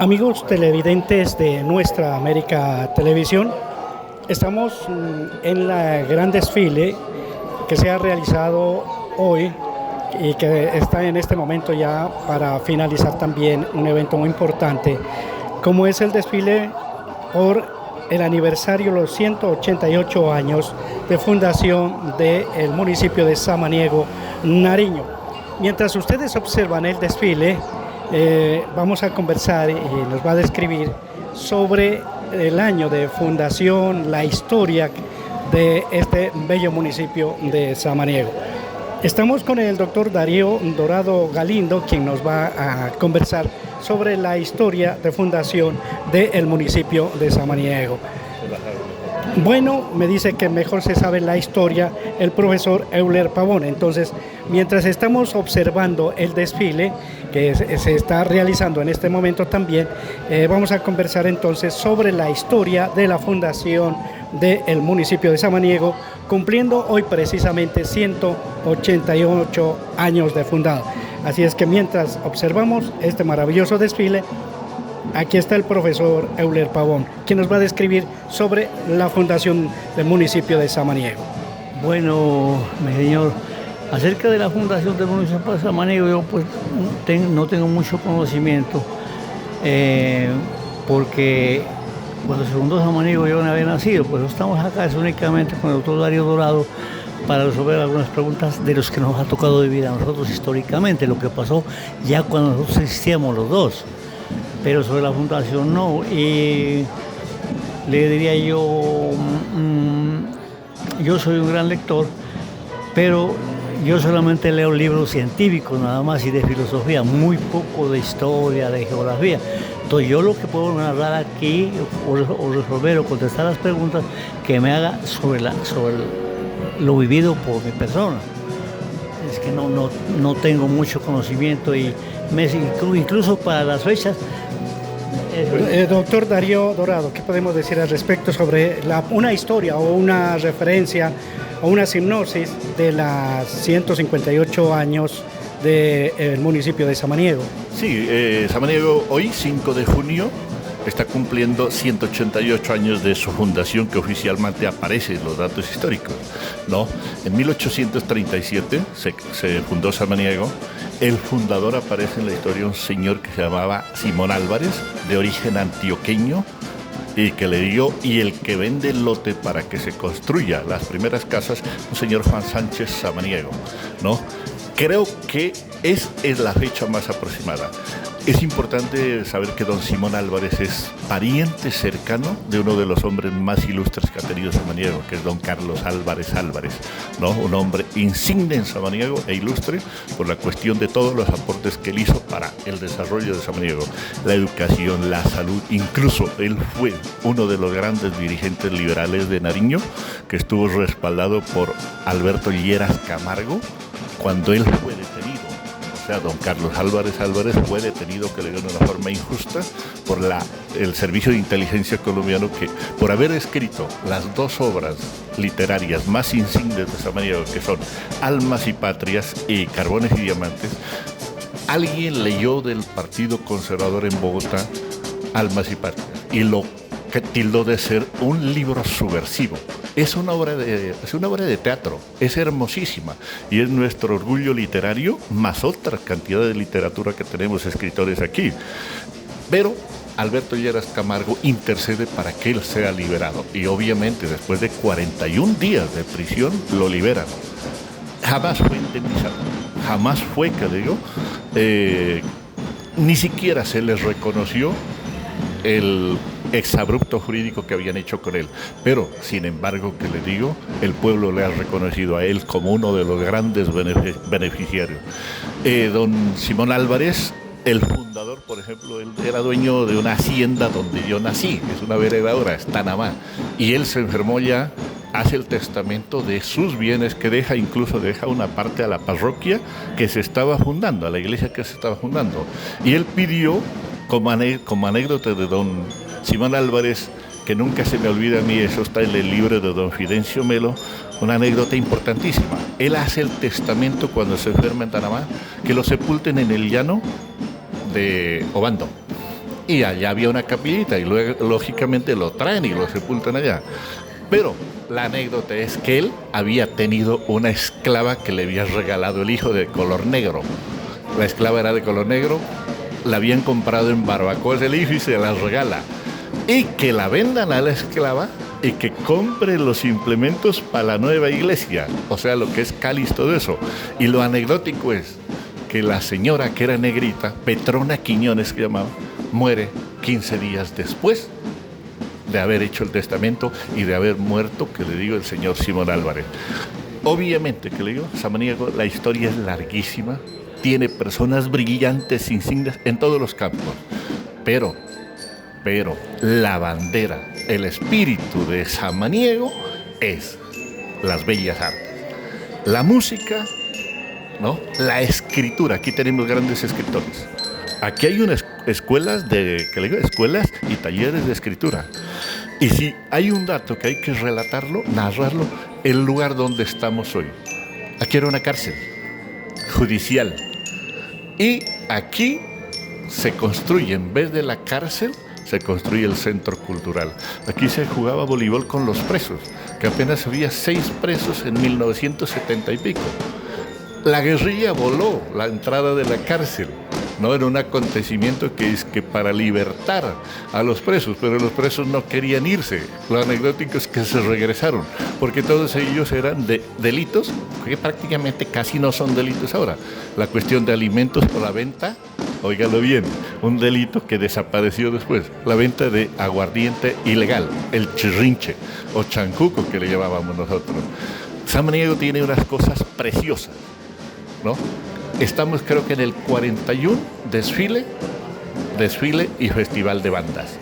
Amigos televidentes de Nuestra América Televisión, estamos en la gran desfile que se ha realizado hoy y que está en este momento ya para finalizar también un evento muy importante, como es el desfile por el aniversario, los 188 años de fundación del municipio de Samaniego, Nariño. Mientras ustedes observan el desfile, vamos a conversar y nos va a describir sobre el año de fundación, la historia de este bello municipio de Samaniego. Estamos con el doctor Darío Dorado Galindo, quien nos va a conversar sobre la historia de fundación del municipio de Samaniego. Bueno, me dice que mejor se sabe la historia el profesor Euler Pavón. Entonces, mientras estamos observando el desfile que se está realizando en este momento también, vamos a conversar entonces sobre la historia de la fundación del municipio de Samaniego, cumpliendo hoy precisamente 188 años de fundado. Así es que mientras observamos este maravilloso desfile, aquí está el profesor Euler Pavón, quien nos va a describir sobre la fundación del municipio de Samaniego. Bueno, mi señor, acerca de la fundación del municipio de Samaniego, yo pues no tengo mucho conocimiento, porque cuando se fundó Samaniego yo no había nacido, pues estamos acá es únicamente con el doctor Darío Dorado para resolver algunas preguntas de los que nos ha tocado vivir a nosotros históricamente, lo que pasó ya cuando nosotros existíamos los dos. Pero sobre la fundación no, y le diría yo soy un gran lector, pero yo solamente leo libros científicos nada más y de filosofía, muy poco de historia, de geografía. Entonces yo lo que puedo narrar aquí o resolver o contestar las preguntas que me haga sobre lo vivido por mi persona. Es que no tengo mucho conocimiento y incluso para las fechas. Doctor Darío Dorado, ¿qué podemos decir al respecto sobre una historia o una referencia o una sinopsis de los 158 años del municipio de Samaniego? Sí, Samaniego hoy, 5 de junio, está cumpliendo 188 años de su fundación, que oficialmente aparece en los datos históricos, ¿no? En 1837 se fundó Samaniego. El fundador aparece en la historia un señor que se llamaba Simón Álvarez, de origen antioqueño, y que le dio, y el que vende el lote para que se construya las primeras casas, un señor Juan Sánchez Samaniego, ¿no? Creo que es la fecha más aproximada. Es importante saber que don Simón Álvarez es pariente cercano de uno de los hombres más ilustres que ha tenido Samaniego, que es don Carlos Álvarez, ¿no? Un hombre insigne en Samaniego e ilustre por la cuestión de todos los aportes que él hizo para el desarrollo de Samaniego, la educación, la salud. Incluso él fue uno de los grandes dirigentes liberales de Nariño, que estuvo respaldado por Alberto Lleras Camargo cuando él fue detenido. O sea, don Carlos Álvarez fue detenido, que le dio de una forma injusta por el Servicio de Inteligencia colombiano, que por haber escrito las dos obras literarias más insignes de Samaniego, que son Almas y Patrias y Carbones y Diamantes, alguien leyó del Partido Conservador en Bogotá Almas y Patrias y lo que tildó de ser un libro subversivo. Es una obra de teatro, es hermosísima y es nuestro orgullo literario, más otra cantidad de literatura que tenemos escritores aquí. Pero Alberto Lleras Camargo intercede para que él sea liberado y obviamente después de 41 días de prisión lo liberan. Jamás fue indemnizado, jamás fue, ni siquiera se les reconoció el exabrupto jurídico que habían hecho con él, pero sin embargo, que le digo, el pueblo le ha reconocido a él como uno de los grandes beneficiarios. Don Simón Álvarez, el fundador, por ejemplo, él era dueño de una hacienda donde yo nací, es una veredadora, Estanamá, y él se enfermó ya, hace el testamento de sus bienes que deja, incluso deja una parte a la parroquia que se estaba fundando, a la iglesia que se estaba fundando, y él pidió, como anécdota de don Simón Álvarez, que nunca se me olvida a mí, eso está en el libro de don Fidencio Melo, una anécdota importantísima. Él hace el testamento cuando se enferma en Panamá, que lo sepulten en el llano de Obando. y allá había una capillita y luego, lógicamente, lo traen y lo sepultan allá. Pero la anécdota es que él había tenido una esclava que le había regalado el hijo de color negro. La esclava era de color negro, la habían comprado en Barbacoas el hijo y se la regala. Y que la vendan a la esclava y que compre los implementos para la nueva iglesia, o sea, lo que es cáliz, todo eso. Y lo anecdótico es que la señora que era negrita, Petrona Quiñones que llamaba, muere 15 días después de haber hecho el testamento y de haber muerto, que le digo, el señor Simón Álvarez. Obviamente, que le digo, Samaniego, la historia es larguísima, tiene personas brillantes, insignes en todos los campos, pero la bandera, el espíritu de Samaniego es las bellas artes, la música, ¿no? La escritura. Aquí tenemos grandes escritores. Aquí hay unas escuelas escuelas y talleres de escritura. Y si hay un dato que hay que relatarlo, narrarlo, el lugar donde estamos hoy. Aquí era una cárcel judicial. Y aquí se construye, en vez de la cárcel, se construye el centro cultural. Aquí se jugaba voleibol con los presos, que apenas había 6 presos en 1970 y pico. La guerrilla voló la entrada de la cárcel, ¿no? Era un acontecimiento que es que para libertar a los presos, pero los presos no querían irse. Lo anecdótico es que se regresaron, porque todos ellos eran de delitos que prácticamente casi no son delitos ahora. La cuestión de alimentos por la venta, óigalo bien, un delito que desapareció después. La venta de aguardiente ilegal, el chirrinche o chancuco que le llamábamos nosotros. Samaniego tiene unas cosas preciosas, ¿no? Estamos, creo que en el 41 desfile y festival de bandas.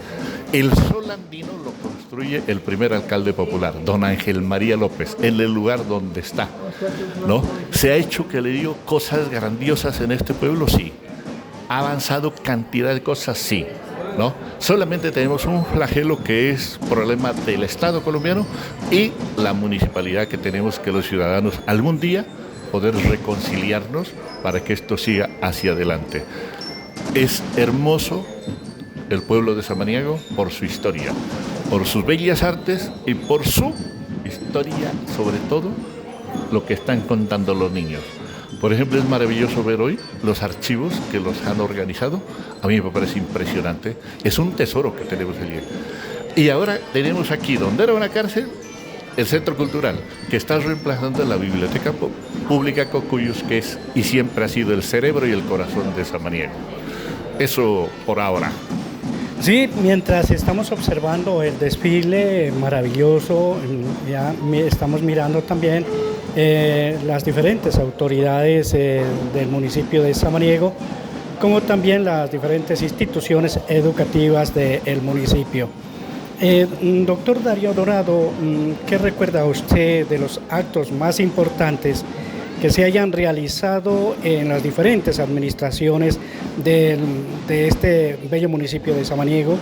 El Sol Andino lo construye el primer alcalde popular, don Ángel María López, en el lugar donde está, ¿no? Se ha hecho, que le digo, cosas grandiosas en este pueblo, sí. Ha avanzado cantidad de cosas, sí, ¿no? Solamente tenemos un flagelo que es problema del Estado colombiano y la municipalidad, que tenemos que los ciudadanos algún día poder reconciliarnos para que esto siga hacia adelante. Es hermoso el pueblo de Samaniego por su historia, por sus bellas artes y por su historia, sobre todo lo que están contando los niños. Por ejemplo, es maravilloso ver hoy los archivos que los han organizado. A mí me parece impresionante. Es un tesoro que tenemos allí. Y ahora tenemos aquí, donde era una cárcel, el Centro Cultural, que está reemplazando la Biblioteca Pública Cocuyos, que es y siempre ha sido el cerebro y el corazón de Samaniego. Eso por ahora. Sí, mientras estamos observando el desfile maravilloso, ya estamos mirando también las diferentes autoridades del municipio de Samaniego, como también las diferentes instituciones educativas del municipio. Doctor Darío Dorado, ¿qué recuerda usted de los actos más importantes que se hayan realizado en las diferentes administraciones de este bello municipio de Samaniego?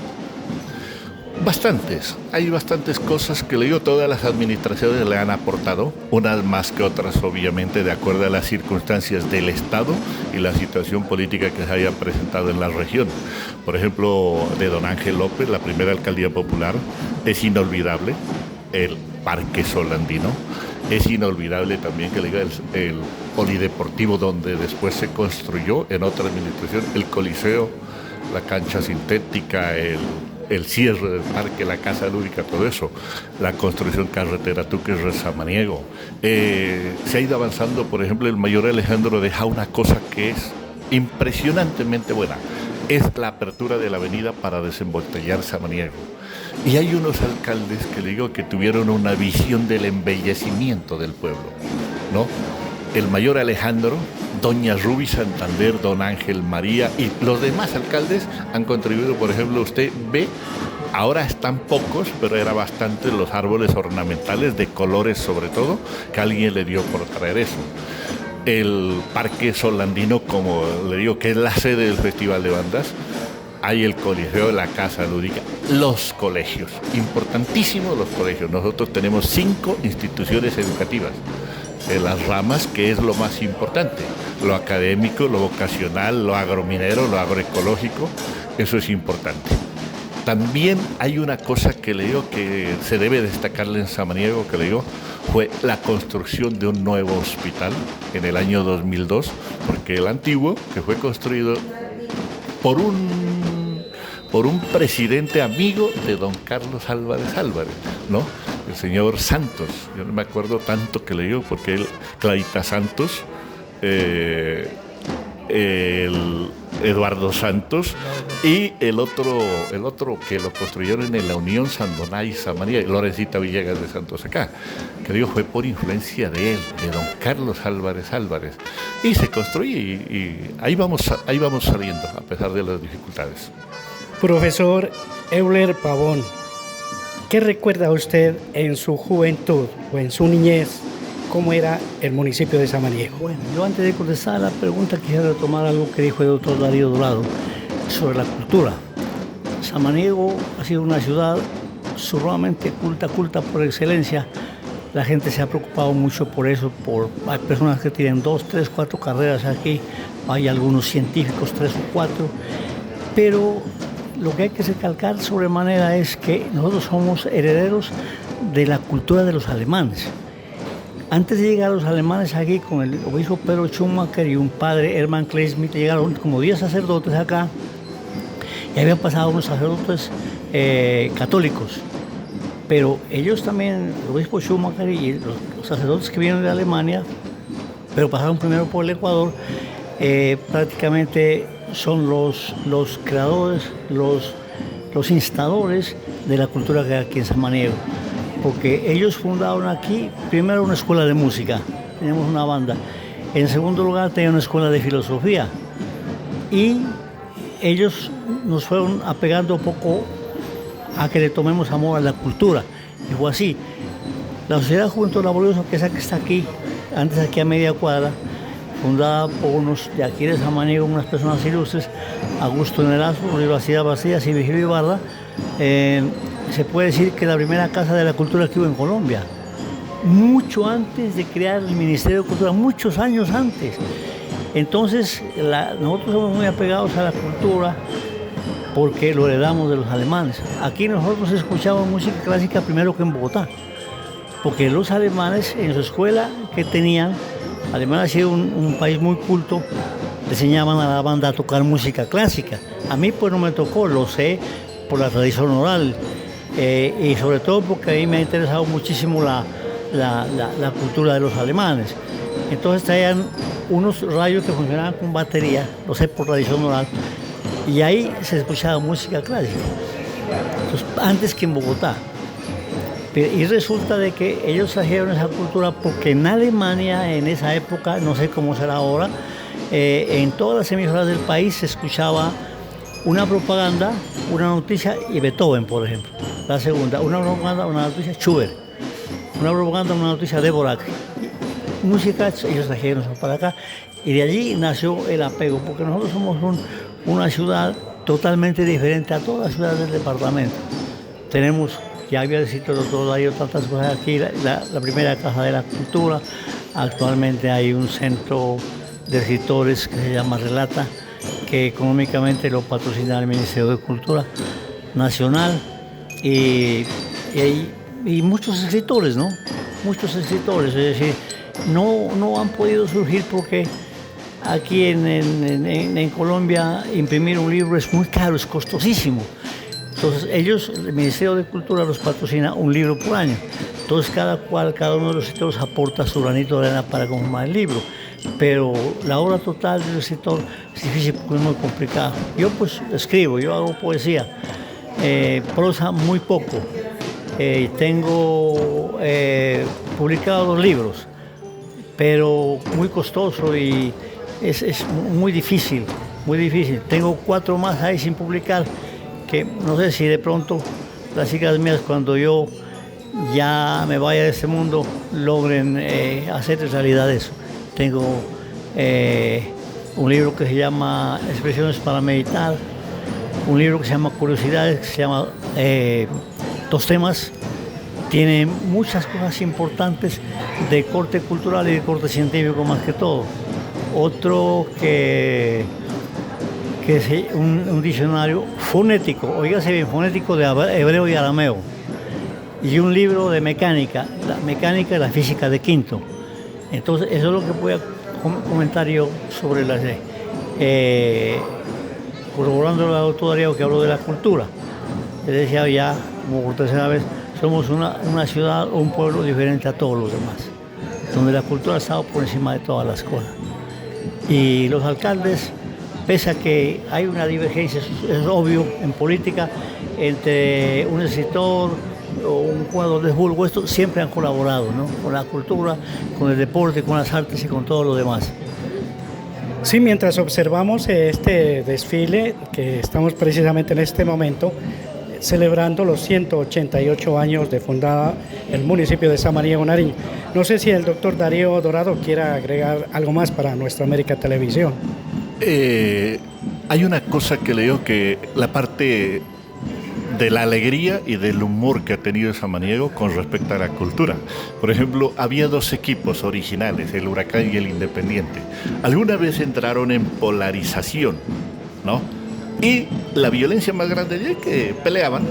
Bastantes, hay bastantes cosas que le digo, todas las administraciones le han aportado, unas más que otras obviamente de acuerdo a las circunstancias del Estado y la situación política que se haya presentado en la región. Por ejemplo, de don Ángel López, la primera alcaldía popular, es inolvidable el Parque Sol Andino, es inolvidable también que le diga el polideportivo donde después se construyó en otra administración, el Coliseo, la cancha sintética, el cierre del parque, la casa lúdica, todo eso, la construcción carretera Tuques-Samaniego. Se ha ido avanzando, por ejemplo, el mayor Alejandro deja una cosa que es impresionantemente buena, es la apertura de la avenida para desembotellar Samaniego. Y hay unos alcaldes que le digo que tuvieron una visión del embellecimiento del pueblo, ¿no? El mayor Alejandro, doña Ruby Santander, don Ángel María y los demás alcaldes han contribuido. Por ejemplo, usted ve, ahora están pocos, pero era bastante los árboles ornamentales de colores sobre todo, que alguien le dio por traer eso. El Parque Sol Andino, como le digo, que es la sede del Festival de Bandas, hay el Coliseo, la Casa Lúdica, los colegios, importantísimos los colegios. Nosotros tenemos 5 instituciones educativas. Las ramas, que es lo más importante, lo académico, lo vocacional, lo agrominero, lo agroecológico, Eso es importante. También hay una cosa que le digo que se debe destacarle en Samaniego, que le digo, fue la construcción de un nuevo hospital en el año 2002, porque el antiguo, que fue construido por un presidente amigo de don Carlos Álvarez Álvarez, ¿no? El señor Santos. Yo no me acuerdo tanto que le digo, porque él, Clarita Santos, el Eduardo Santos y el otro que lo construyeron en la Unión Sandoná y Samaría, Lorencita Villegas de Santos acá, que digo fue por influencia de él, de don Carlos Álvarez Álvarez, y se construye y ahí vamos saliendo a pesar de las dificultades. Profesor Euler Pavón, ¿qué recuerda usted en su juventud o en su niñez? ¿Cómo era el municipio de Samaniego? Bueno, yo antes de contestar la pregunta quisiera retomar algo que dijo el doctor Darío Dorado sobre la cultura. Samaniego ha sido una ciudad sumamente culta por excelencia. La gente se ha preocupado mucho por eso. Hay personas que tienen 2, 3, 4 carreras aquí, hay algunos científicos, 3 o 4, pero lo que hay que recalcar sobremanera es que nosotros somos herederos de la cultura de los alemanes. Antes de llegar los alemanes aquí con el obispo Pedro Schumacher y un padre, Hermann Kleinschmidt, llegaron como 10 sacerdotes acá y habían pasado unos sacerdotes católicos. Pero ellos también, el obispo Schumacher y los sacerdotes que vienen de Alemania, pero pasaron primero por el Ecuador, prácticamente son los creadores, los instaladores de la cultura que hay aquí en Samaniego. Porque ellos fundaron aquí, primero una escuela de música, teníamos una banda. En segundo lugar, tenían una escuela de filosofía. Y ellos nos fueron apegando un poco a que le tomemos amor a la cultura. Y fue así. La Sociedad Juventud Laboriosa, que es la que está aquí, antes aquí a media cuadra, fundada por unos de aquí de Samaniego, unas personas ilustres, Augusto Nerazo, Oliva Cida Bastidas y Vigilio Ibarra, se puede decir que la primera casa de la cultura que hubo en Colombia, mucho antes de crear el Ministerio de Cultura, muchos años antes. Entonces, nosotros somos muy apegados a la cultura porque lo heredamos de los alemanes. Aquí nosotros escuchamos música clásica primero que en Bogotá, porque los alemanes en su escuela que tenían, Alemania ha sido un país muy culto, le enseñaban a la banda a tocar música clásica. A mí pues no me tocó, lo sé por la tradición oral. Y sobre todo porque a mí me ha interesado muchísimo la cultura de los alemanes. Entonces traían unos radios que funcionaban con batería, lo sé por tradición oral, y ahí se escuchaba música clásica, entonces, antes que en Bogotá. Y resulta de que ellos trajeron esa cultura porque en Alemania, en esa época, no sé cómo será ahora, en todas las emisoras del país se escuchaba una propaganda, una noticia y Beethoven, por ejemplo. La segunda, una propaganda, una noticia Schubert. Una propaganda, una noticia Dvorak. Música, ellos trajeron eso para acá. Y de allí nació el apego, porque nosotros somos una ciudad totalmente diferente a todas las ciudades del departamento. Tenemos, ya había dicho el doctor Darío, tantas cosas aquí, la primera Casa de la Cultura. Actualmente hay un centro de escritores que se llama Relata, que económicamente lo patrocina el Ministerio de Cultura Nacional, y muchos escritores, ¿no? Muchos escritores, es decir, no han podido surgir porque aquí en Colombia imprimir un libro es muy caro, es costosísimo. Entonces ellos, el Ministerio de Cultura los patrocina un libro por año. Entonces cada uno de los escritores aporta su granito de arena para conformar el libro. Pero la obra total del escritor es difícil porque es muy complicado. Yo pues escribo, yo hago poesía, prosa muy poco. Tengo publicado 2 libros, pero muy costoso y es muy difícil, muy difícil. Tengo 4 más ahí sin publicar, que no sé si de pronto las hijas mías, cuando yo ya me vaya de este mundo, logren hacer realidad eso. Tengo un libro que se llama Expresiones para Meditar, un libro que se llama Curiosidades, que se llama 2 temas. Tiene muchas cosas importantes de corte cultural y de corte científico más que todo. Otro que que es un diccionario fonético, oígase bien, fonético de hebreo y arameo, y un libro de mecánica, la mecánica y la física de quinto. Entonces, eso es lo que voy a comentar yo sobre la corroborando a la doctora Darío que habló de la cultura. Él decía ya, como por tercera vez, somos una ciudad o un pueblo diferente a todos los demás, donde la cultura ha estado por encima de todas las cosas. Y los alcaldes, pese a que hay una divergencia, es obvio en política, entre un escritor o un jugador de fútbol, esto siempre han colaborado, ¿no? Con la cultura, con el deporte, con las artes y con todo lo demás. Sí, mientras observamos este desfile, que estamos precisamente en este momento celebrando los 188 años de fundada el municipio de Samaniego, Nariño. No sé si el doctor Darío Dorado quiera agregar algo más para Nuestra América Televisión. Hay una cosa que leo, que la parte de la alegría y del humor que ha tenido Samaniego con respecto a la cultura. Por ejemplo, había dos equipos originales, el Huracán y el Independiente. Alguna vez entraron en polarización, ¿no? Y la violencia más grande es que peleaban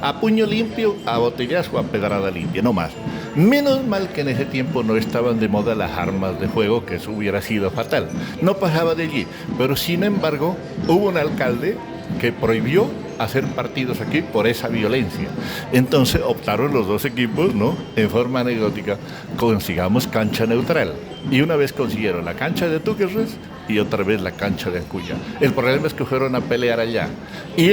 a puño limpio, a botellazo, a pedrada limpia, no más. Menos mal que en ese tiempo no estaban de moda las armas de fuego, que eso hubiera sido fatal. No pasaba de allí, pero sin embargo hubo un alcalde que prohibió hacer partidos aquí por esa violencia. Entonces optaron los dos equipos, ¿no?, en forma anecdótica, consigamos cancha neutral. Y una vez consiguieron la cancha de Túquerres y otra vez la cancha de Ancuya. El problema es que fueron a pelear allá. Y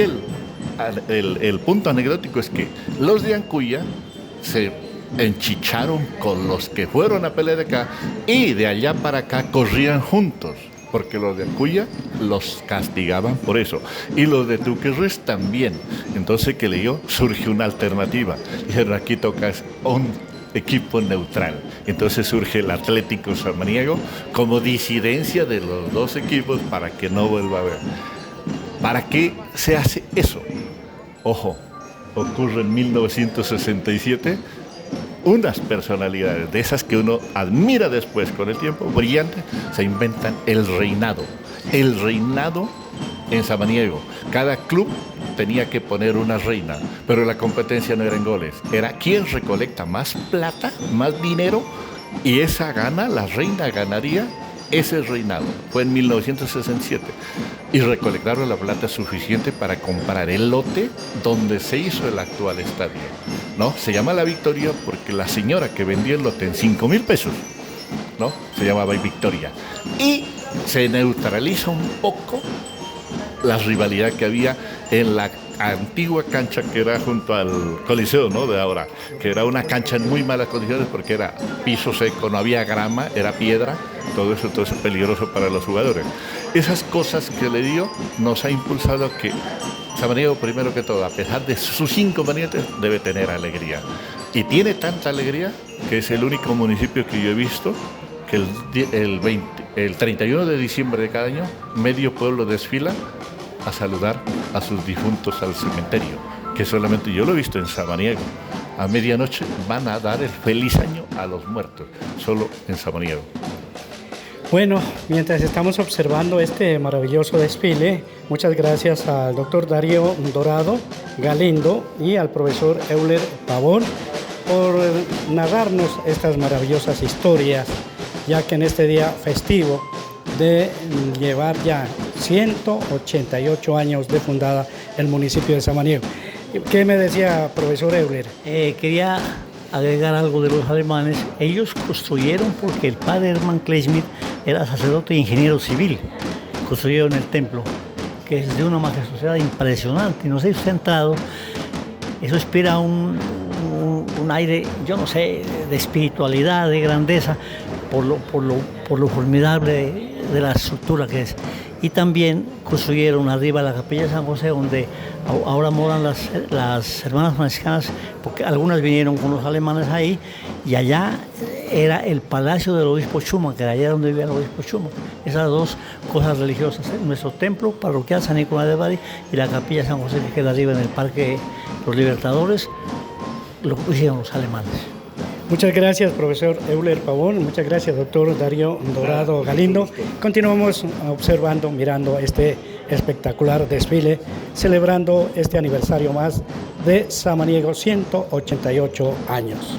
el punto anecdótico es que los de Ancuya se enchicharon con los que fueron a pelear de acá, y de allá para acá corrían juntos, porque los de Ancuya los castigaban por eso, y los de Túquerres también. Entonces, ¿qué leyó? Surge una alternativa. Dijeron, aquí toca un equipo neutral. Entonces surge el Atlético Samaniego como disidencia de los dos equipos para que no vuelva a haber. ¿Para qué se hace eso? Ojo, ocurre en 1967, unas personalidades de esas que uno admira después con el tiempo, brillantes, se inventan el reinado. El reinado en Samaniego. Cada club tenía que poner una reina, pero la competencia no era en goles, era quién recolecta más plata, más dinero, y esa gana, la reina ganaría ese reinado. Fue en 1967 y recolectaron la plata suficiente para comprar el lote donde se hizo el actual estadio, ¿no? Se llama La Victoria porque la señora que vendía el lote en 5,000 pesos, ¿no?, se llamaba Victoria. Y se neutraliza un poco la rivalidad que había en la antigua cancha que era junto al Coliseo, ¿no?, de ahora, que era una cancha en muy malas condiciones porque era piso seco, no había grama, era piedra, todo eso peligroso para los jugadores. Esas cosas que le dio nos ha impulsado a que Samaniego, primero que todo, a pesar de sus inconvenientes, debe tener alegría. Y tiene tanta alegría que es el único municipio que yo he visto que el 31 de diciembre de cada año, medio pueblo desfila a saludar a sus difuntos al cementerio, que solamente yo lo he visto en Samaniego. A medianoche van a dar el feliz año a los muertos, solo en Samaniego. Bueno, mientras estamos observando este maravilloso desfile, muchas gracias al doctor Darío Dorado Galindo y al profesor Euler Pavón por narrarnos estas maravillosas historias, ya que en este día festivo de llevar ya 188 años de fundada el municipio de Samaniego. ¿Qué me decía, profesor Euler? Quería agregar algo de los alemanes. Ellos construyeron, porque el padre Hermann Kleinschmidt era sacerdote e ingeniero civil, construyeron el templo, que es de una majestuosidad impresionante. No sé si usted ha entrado, eso inspira un aire, yo no sé, de espiritualidad, de grandeza, por lo formidable de la estructura que es. Y también construyeron arriba la capilla de San José, donde ahora moran las hermanas franciscanas, porque algunas vinieron con los alemanes ahí, y allá era el palacio del obispo Schumann, que era allá donde vivía el obispo Schumann. Esas dos cosas religiosas, nuestro templo parroquial San Nicolás de Bari y la capilla de San José, que queda arriba en el Parque Los Libertadores, lo hicieron los alemanes. Muchas gracias, profesor Euler Pavón. Muchas gracias, doctor Darío Dorado Galindo. Continuamos observando, mirando este espectacular desfile, celebrando este aniversario más de Samaniego, 188 años.